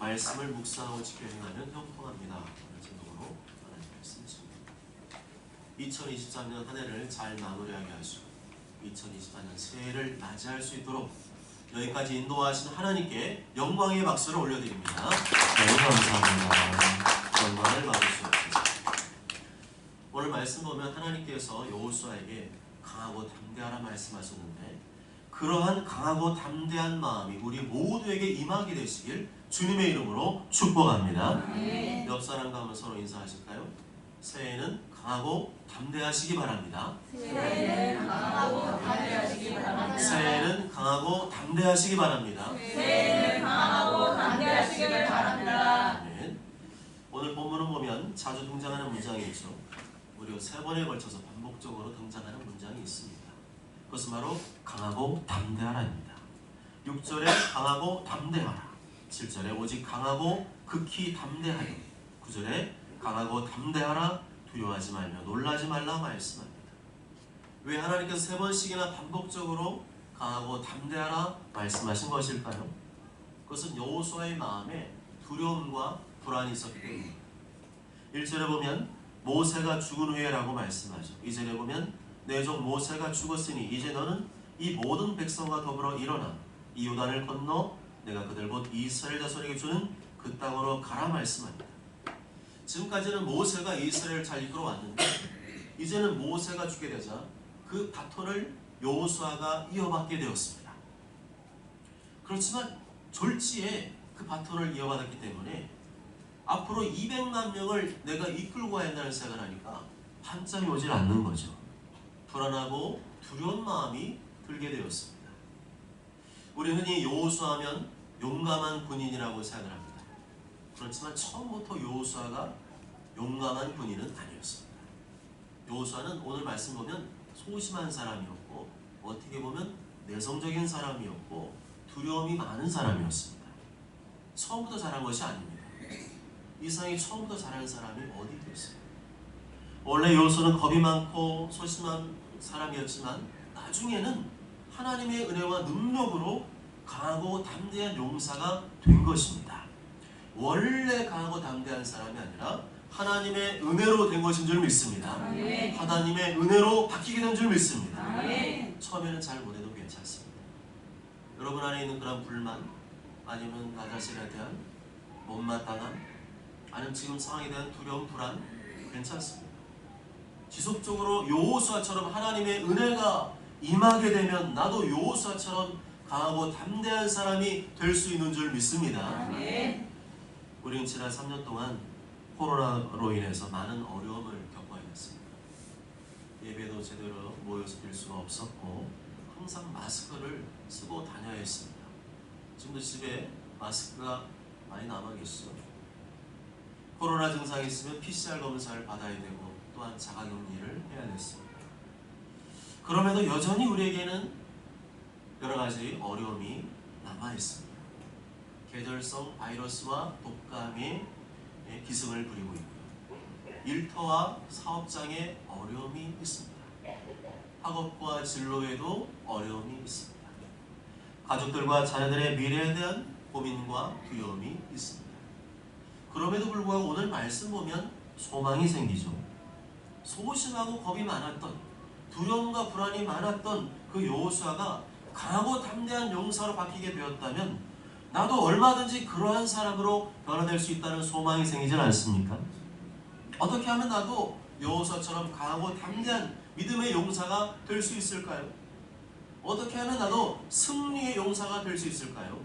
말씀을 묵상하고 지켜 행하면 형통합니다. 라는 제목으로 하나님 말씀이십니다. 2023년 한 해를 잘 마무리하게 하시고 2024년 새해를 맞이할 수 있도록 여기까지 인도하신 하나님께 영광의 박수를 올려드립니다. 네, 감사합니다. 영광을 받으시옵소서. 오늘 말씀 보면 하나님께서 여호수아에게 강하고 담대하라 말씀하셨는데, 그러한 강하고 담대한 마음이 우리 모두에게 임하게 되시길 주님의 이름으로 축복합니다. 네. 옆 사람과 한번 서로 인사하실까요? 새해에는 강하고 담대하시기 바랍니다. 새해는 강하고 담대하시기 바랍니다. 새해에는 강하고 담대하시기 바랍니다. 새해는 강하고 담대하시길 바랍니다. 아멘. 오늘 본문을 보면 자주 등장하는 문장이 있죠. 무려 3번에 걸쳐서 반복적으로 등장하는 문장이 있습니다. 그것은 바로 강하고 담대하라입니다. 6절에 강하고 담대하라, 7절에 오직 강하고 극히 담대하여, 9절에 강하고 담대하라, 두려워하지 말며 놀라지 말라 말씀합니다. 왜 하나님께서 3번씩이나 반복적으로 강하고 담대하라 말씀하신 것일까요? 그것은 여호수아의 마음에 두려움과 불안이 있었기 때문입니다. 1절에 보면 모세가 죽은 후에 라고 말씀하죠. 2절에 보면 내 종 모세가 죽었으니 이제 너는 이 모든 백성과 더불어 일어나 이 요단을 건너 내가 그들 곧 이스라엘 자손에게 주는 그 땅으로 가라 말씀합니다. 지금까지는 모세가 이스라엘을 잘 이끌어 왔는데 이제는 모세가 죽게 되자 그 바톤을 여호수아가 이어받게 되었습니다. 그렇지만 졸지에 그 바톤을 이어받았기 때문에 앞으로 200만 명을 내가 이끌고 가야 한다는 생각을 하니까 한참이 오질 않는 거죠. 불안하고 두려운 마음이 들게 되었습니다. 우리 흔히 여호수아하면 용감한 군인이라고 생각을 합니다. 그렇지만 처음부터 여호수아가 용감한 군인은 아니었습니다. 여호수아는 오늘 말씀 보면 소심한 사람이었고, 어떻게 보면 내성적인 사람이었고, 두려움이 많은 사람이었습니다. 처음부터 잘한 것이 아닙니다. 이상이 처음부터 잘한 사람이 어디 있겠어요? 원래 여호수아는 겁이 많고 소심한 사람이었지만 나중에는 하나님의 은혜와 능력으로 강하고 담대한 용사가 된 것입니다. 원래 강하고 담대한 사람이 아니라 하나님의 은혜로 된 것인 줄 믿습니다. 아멘. 하나님의 은혜로 바뀌게 된 줄 믿습니다. 아멘. 처음에는 잘 못해도 괜찮습니다. 여러분 안에 있는 그런 불만, 아니면 나 자신에 대한 못마땅함, 아니면 지금 상황에 대한 두려움, 불안, 괜찮습니다. 지속적으로 여호수아처럼 하나님의 은혜가 임하게 되면 나도 여호수아처럼 강하고 담대한 사람이 될 수 있는 줄 믿습니다. 아멘. 우리는 지난 3년 동안 코로나로 인해서 많은 어려움을 겪어야 했습니다. 예배도 제대로 모여서 드릴 수가 없었고 항상 마스크를 쓰고 다녀야 했습니다. 지금도 집에 마스크가 많이 남아 계시죠. 코로나 증상이 있으면 PCR 검사를 받아야 되고 또한 자가격리를 해야 됐습니다. 그럼에도 여전히 우리에게는 여러 가지 어려움이 남아 있습니다. 계절성 바이러스와 독감이 기승을 부리고 있고요. 일터와 사업장에 어려움이 있습니다. 학업과 진로에도 어려움이 있습니다. 가족들과 자녀들의 미래에 대한 고민과 두려움이 있습니다. 그럼에도 불구하고 오늘 말씀 보면 소망이 생기죠. 소심하고 겁이 많았던, 두려움과 불안이 많았던 그 여호수아가 강하고 담대한 용사로 바뀌게 되었다면 나도 얼마든지 그러한 사람으로 변화될 수 있다는 소망이 생기지 않습니까? 어떻게 하면 나도 여호수아처럼 강하고 담대한 믿음의 용사가 될 수 있을까요? 어떻게 하면 나도 승리의 용사가 될 수 있을까요?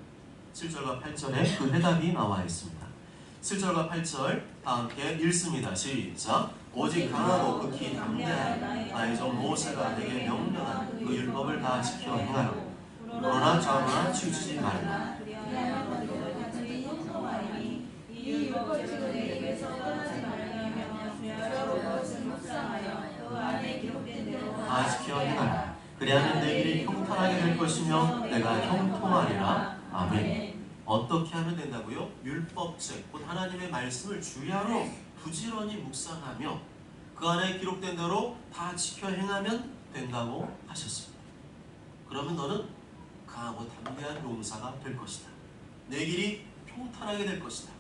7절과 8절에 그 해답이 나와 있습니다. 7절과 8절 다 함께 읽습니다. 시작. 오직 강하고 극히 담대한 나의 종 모세가 내게 명령한 그 율법을 다 지켜 행하라. 그러나 좌우나 치우치지 말라. 다 지켜 행하라. 그리하면 내 길이 형통하게 될 것이며 내가 형통하리라. 아멘. 어떻게 하면 된다고요? 율법책, 곧 하나님의 말씀을 주야로 부지런히 묵상하며 그 안에 기록된 대로 다 지켜 행하면 된다고 하셨습니다. 그러면 너는 강하고 담대한 용사가 될 것이다. 내 길이 평탄하게 될 것이다.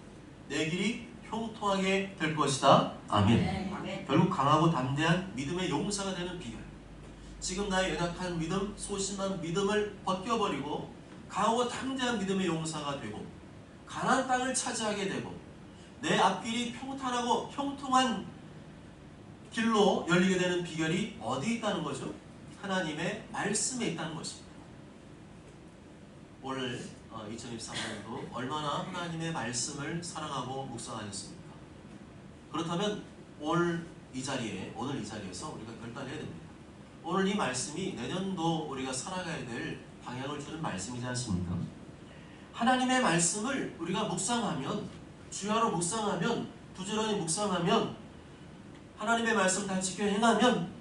내 길이 형통하게 될 것이다. 아멘. 아멘. 결국 강하고 담대한 믿음의 용사가 되는 비결. 지금 나의 연약한 믿음, 소심한 믿음을 벗겨버리고 강하고 담대한 믿음의 용사가 되고 가나안 땅을 차지하게 되고 내 앞길이 평탄하고 형통한 길로 열리게 되는 비결이 어디에 있다는 거죠? 하나님의 말씀에 있다는 것입니다. 올 2023년도 얼마나 하나님의 말씀을 사랑하고 묵상하셨습니까? 그렇다면 오늘 이 자리에서 우리가 결단해야 됩니다. 오늘 이 말씀이 내년도 우리가 살아가야 될 방향을 주는 말씀이지 않습니까? 하나님의 말씀을 우리가 묵상하면, 주야로 묵상하면, 부지런히 묵상하면, 하나님의 말씀 다 지켜 행하면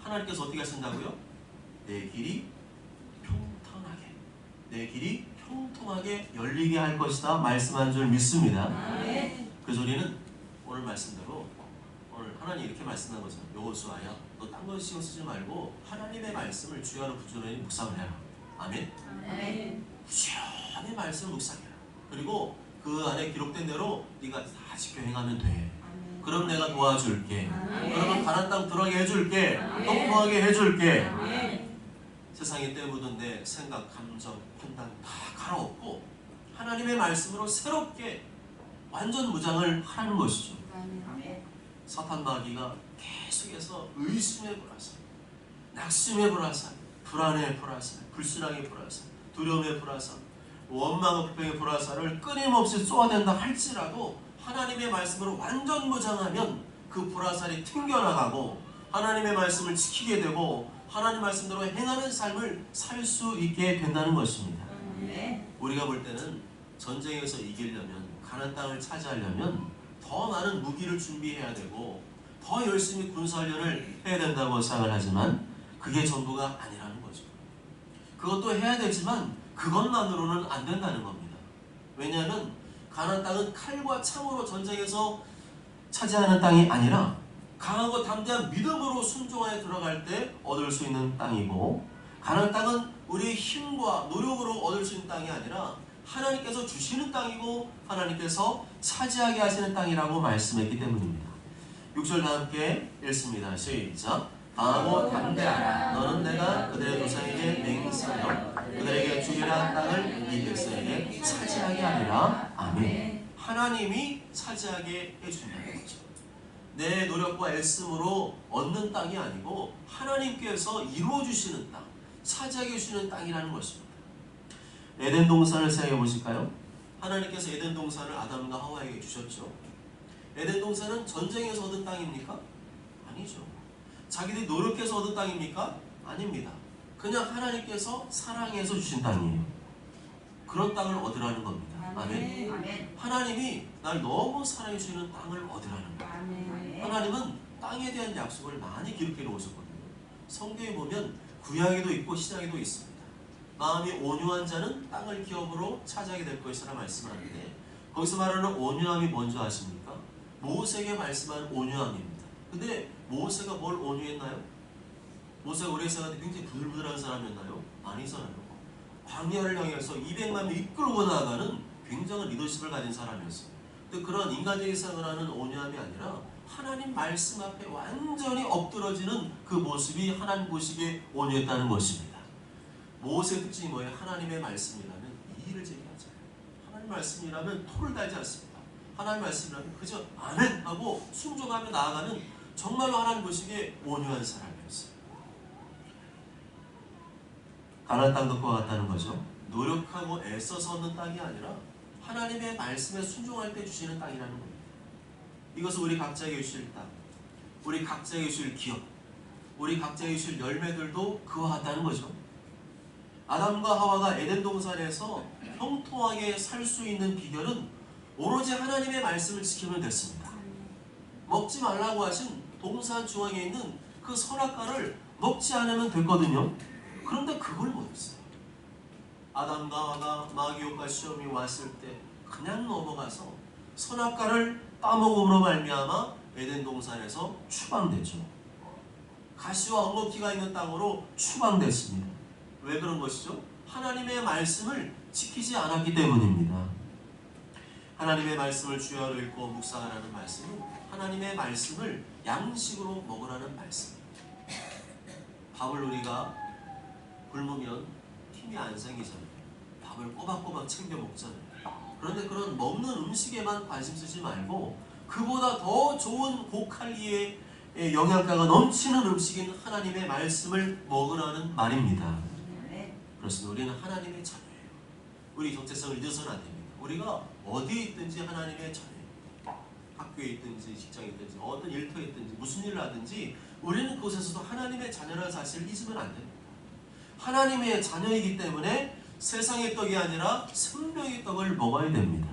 하나님께서 어떻게 하신다고요? 내 길이 평탄하게, 내 길이 형통하게 열리게 할 것이다 말씀한 줄 믿습니다. 그래서 우리는 오늘 말씀대로 오늘 하나님 이렇게 말씀한 거죠. 여호수아야, 너 딴 거 신경 쓰지 말고 하나님의 말씀을 주야로 부지런히 묵상을 해라. 아멘. 부지런히 말씀을 묵상해라. 그리고 그 안에 기록된 대로 네가 다 지켜 행하면 돼. 그럼 내가 도와줄게. 그러면 가나안 땅 들어가게 해줄게. 형통하게 해줄게. 세상에 때묻은 내 생각, 감정, 판단 다 갈아엎고 하나님의 말씀으로 새롭게 완전 무장을 하라는 것이죠. 사탄 마귀가 계속해서 의심의 불화살, 낙심의 불화살, 불안의 불화살, 불신앙의 불화살, 두려움의 불화살, 원망과 불평의 불화살을 끊임없이 쏘아댄다 할지라도 하나님의 말씀으로 완전 무장하면 그 불화살이 튕겨나가고 하나님의 말씀을 지키게 되고 하나님 말씀대로 행하는 삶을 살 수 있게 된다는 것입니다. 우리가 볼 때는 전쟁에서 이기려면, 가나안 땅을 차지하려면 더 많은 무기를 준비해야 되고 더 열심히 군사훈련을 해야 된다고 생각을 하지만 그게 전부가 아니라는 거죠. 그것도 해야 되지만 그것만으로는 안 된다는 겁니다. 왜냐하면 가나안 땅은 칼과 창으로 전쟁에서 차지하는 땅이 아니라 강하고 담대한 믿음으로 순종하여 들어갈 때 얻을 수 있는 땅이고, 가나안 땅은 우리의 힘과 노력으로 얻을 수 있는 땅이 아니라 하나님께서 주시는 땅이고 하나님께서 차지하게 하시는 땅이라고 말씀했기 때문입니다. 6절 다 함께 읽습니다. 시작. 강하고 담대하라. 너는 내가 그들의 조상에게 맹세하여 그들에게 주리라 한 땅을 이 백성에게 차지하게 하리라. 아멘. 하나님이 차지하게 해준다는 거죠. 내 노력과 애씀으로 얻는 땅이 아니고 하나님께서 이루어주시는 땅, 차지하게 해주시는 땅이라는 것입니다. 에덴 동산을 생각해 보실까요? 하나님께서 에덴 동산을 아담과 하와에게 주셨죠. 에덴 동산은 전쟁에서 얻은 땅입니까? 아니죠. 자기들이 노력해서 얻은 땅입니까? 아닙니다. 그냥 하나님께서 사랑해서 주신 땅이에요. 그런 땅을 얻으라는 겁니다. 아멘. 하나님이 날 너무 사랑해 주시는 땅을 얻으라는 거예요. 하나님은 땅에 대한 약속을 많이 기록해 놓으셨거든요. 성경에 보면 구약에도 있고 신약에도 있습니다. 마음이 온유한 자는 땅을 기업으로 차지하게 될 것이라 말씀하는데, 거기서 말하는 온유함이 뭔지 아십니까? 모세에게 말씀한 온유함입니다. 근데 모세가 뭘 온유했나요? 모세가 우리 생각에 굉장히 부들부들한 사람이었나요? 아니잖아요. 광야를 향해서 200만 명 이끌고 나가는 굉장한 리더십을 가진 사람이었어요. 근데 그런 인간적인 생각을 하는 온유함이 아니라 하나님 말씀 앞에 완전히 엎드러지는 그 모습이 하나님 보시기에 온유했다는 것입니다. 모세의 특징이 뭐예요? 하나님의 말씀이라면 이의를 제기하지 않아요. 하나님 말씀이라면 토를 달지 않습니다. 하나님 말씀이라면 그저 아멘 하고 순종하며 나아가는 정말로 하나님 보시기에 온유한 사람이었어요. 가나안 땅도 그와 같다는 거죠. 노력하고 애써서 얻는 땅이 아니라 하나님의 말씀에 순종할 때 주시는 땅이라는 겁니다. 이것은 우리 각자에게 주실 땅, 우리 각자에게 주실 기업, 우리 각자에게 주실 열매들도 그와 같다는 거죠. 아담과 하와가 에덴 동산에서 형통하게 살 수 있는 비결은 오로지 하나님의 말씀을 지키면 됐습니다. 먹지 말라고 하신 동산 중앙에 있는 그 선악과를 먹지 않으면 됐거든요. 그런데 그걸 못했어요. 아담과 하와가 마귀욕과 시험이 왔을 때 그냥 넘어가서 선악과를 따먹음으로 말미암아 에덴 동산에서 추방되죠. 가시와 엉겅퀴가 있는 땅으로 추방됐습니다. 왜 그런 것이죠? 하나님의 말씀을 지키지 않았기 때문입니다. 하나님의 말씀을 주야로 읽고 묵상하라는 말씀은 하나님의 말씀을 양식으로 먹으라는 말씀입니다. 밥을 우리가 굶으면 힘이 안 생기잖아요. 밥을 꼬박꼬박 챙겨 먹잖아요. 그런데 그런 먹는 음식에만 관심 쓰지 말고 그보다 더 좋은 고칼리의 영양가가 넘치는 음식인 하나님의 말씀을 먹으라는 말입니다. 그렇습니다. 우리는 하나님의 자녀예요. 우리 정체성을 잊어서는 안 됩니다. 우리가 어디에 있든지 하나님의 자녀예요. 학교에 있든지 직장에 있든지 어떤 일터에 있든지 무슨 일을 하든지 우리는 그곳에서도 하나님의 자녀라는 사실을 잊으면 안 됩니다. 하나님의 자녀이기 때문에 세상의 떡이 아니라 생명의 떡을 먹어야 됩니다.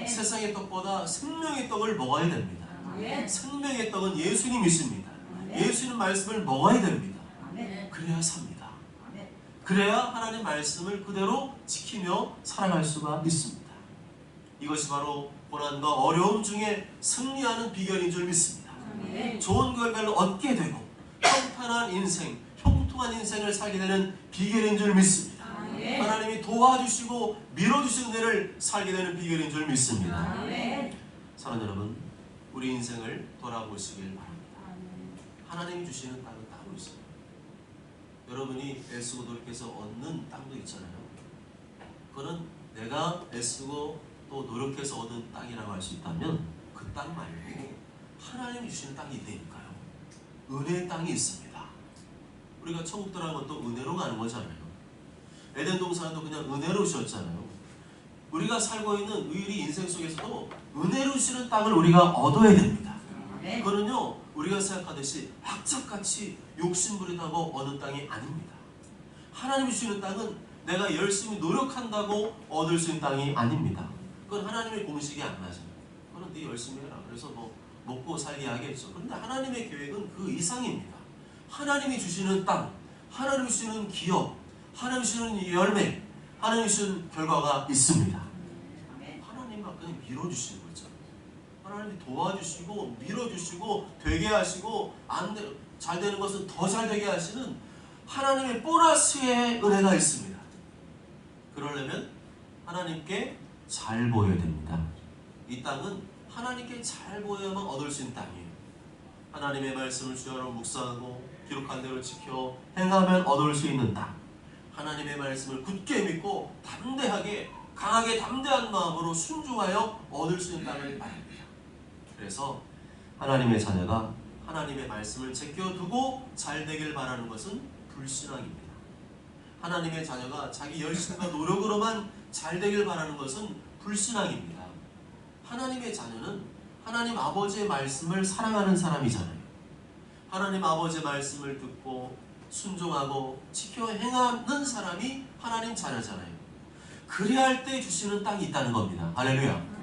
세상의 떡보다 생명의 떡을 먹어야 됩니다. 생명의 떡은 예수님이십니다. 예수님 말씀을 먹어야 됩니다. 그래야 삽니다. 그래야 하나님 말씀을 그대로 지키며 살아갈 수가 있습니다. 이것이 바로 고난과 어려움 중에 승리하는 비결인 줄 믿습니다. 좋은 결과를 얻게 되고 평탄한 인생, 형통한 인생을 살게 되는 비결인 줄 믿습니다. 하나님이 도와주시고 밀어주시는 데를 살게 되는 비결인 줄 믿습니다. 사랑하는 여러분, 우리 인생을 돌아보시길 바랍니다. 하나님이 주시는 땅은 따로 있어요. 여러분이 애쓰고 노력해서 얻는 땅도 있잖아요. 그거는 내가 애쓰고 또 노력해서 얻은 땅이라고 할 수 있다면 그 땅 말고 하나님이 주시는 땅이 있다니까요. 은혜의 땅이 있습니다. 우리가 천국 들어가는 것도 은혜로 가는 거잖아요. 에덴 동산도 그냥 은혜로 주셨잖아요. 우리가 살고 있는 우리 인생 속에서도 은혜로 주시는 땅을 우리가 얻어야 됩니다. 그거는요, 우리가 생각하듯이 악착같이 욕심부리다고 얻는 땅이 아닙니다. 하나님이 주시는 땅은 내가 열심히 노력한다고 얻을 수 있는 땅이 아닙니다. 그건 하나님의 공식이 안 맞아요. 그건 네 열심히 해라. 그래서 뭐 먹고 살게 하겠죠. 그런데 하나님의 계획은 그 이상입니다. 하나님이 주시는 땅, 하나님이 주시는 기업, 하나님이 주시는 열매, 하나님이 주시는 결과가 있습니다. 하나님이 그냥 밀어주시는 거죠. 하나님이 도와주시고 밀어주시고 되게 하시고 잘 되는 것은 더 잘 되게 하시는 하나님의 보너스의 은혜가 있습니다. 그러려면 하나님께 잘 보여야 됩니다. 이 땅은 하나님께 잘 보여야만 얻을 수 있는 땅이에요. 하나님의 말씀을 주야로 묵상하고 기록한 대로 지켜 행하면 얻을 수 있는 땅. 하나님의 말씀을 굳게 믿고 담대하게 강하게 담대한 마음으로 순종하여 얻을 수 있는 땅을 말합니다. 그래서 하나님의 자녀가 하나님의 말씀을 제껴두고 잘 되길 바라는 것은 불신앙입니다. 하나님의 자녀가 자기 열심과 노력으로만 잘 되길 바라는 것은 불신앙입니다. 하나님의 자녀는 하나님 아버지의 말씀을 사랑하는 사람이잖아요. 하나님 아버지의 말씀을 듣고 순종하고 지켜 행하는 사람이 하나님 자녀잖아요. 그래야 할 때 주시는 땅이 있다는 겁니다. 할렐루야.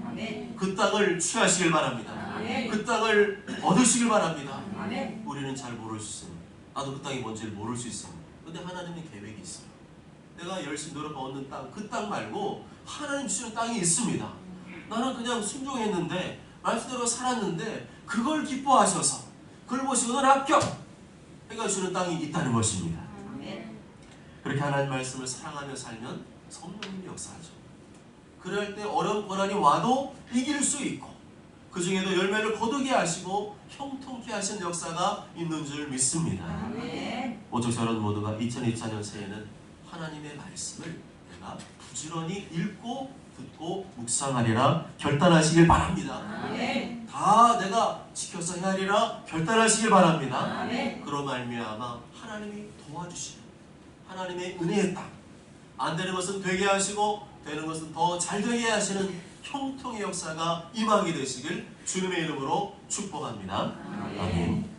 그 땅을 취하시길 바랍니다. 그 땅을 얻으시길 바랍니다. 우리는 잘 모를 수 있어요. 나도 그 땅이 뭔지를 모를 수 있어요. 근데 하나님의 계획이 있어요. 내가 열심히 노력하고 얻는 땅, 그 땅 말고 하나님 주시는 땅이 있습니다. 나는 그냥 순종했는데 말씀대로 살았는데 그걸 기뻐하셔서 그걸 보시고 넌 합격! 해가 주시는 땅이 있다는 것입니다. 그렇게 하나님 말씀을 사랑하며 살면 성령님이 역사하죠. 그럴 때 어려운 고난이 와도 이길 수 있고 그 중에도 열매를 거두게 하시고 형통케 하신 역사가 있는 줄 믿습니다. 오직 저런 모두가 2024년 새해는 하나님의 말씀을 내가 부지런히 읽고 듣고 묵상하리라 결단하시길 바랍니다. 다 내가 지켜서 행하리라 결단하시길 바랍니다. 그로 말미암아 하나님이 도와주시는 하나님의 은혜의 땅, 안 되는 것은 되게 하시고 되는 것은 더 잘 되게 하시는 형통의 역사가 임하게 되시길 주님의 이름으로 축복합니다. 아멘.